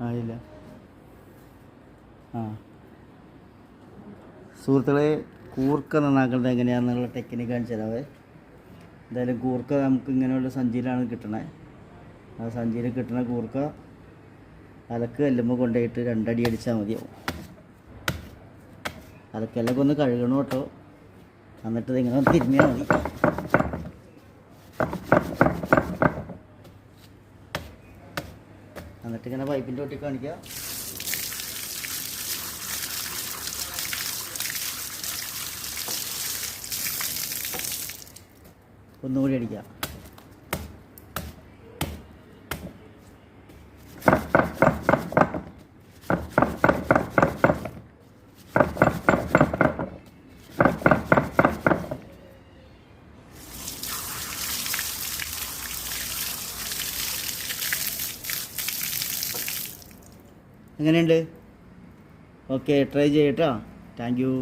ആയില്ല. ആ സുഹൃത്തുക്കളെ, കൂർക്ക നന്നാക്കുന്നത് എങ്ങനെയാണെന്നുള്ള ടെക്നിക്ക് കാണിച്ചു തരാവേ. എന്തായാലും കൂർക്ക നമുക്ക് ഇങ്ങനെയുള്ള സഞ്ചിയിലാണ് കിട്ടണേ. ആ സഞ്ചിയിൽ കിട്ടുന്ന കൂർക്ക അലക്ക് കല്ലുമ്പോൾ കൊണ്ടുപോയിട്ട് 2 അടി അടിച്ചാൽ മതിയാവും. അലക്കല്ലൊക്കെ ഒന്ന് കഴുകണം കേട്ടോ. എന്നിട്ട് ഇതിങ്ങനെ തിരുമ്മിയാൽ മതി. എന്നിട്ടിങ്ങനെ പൈപ്പിൻ്റെ ഒട്ടി കാണിക്കുക. ഒന്നുകൂടി അടിക്കുക. എങ്ങനെയുണ്ട്? ഓക്കെ, ട്രൈ ചെയ്യട്ടോ. Thank U.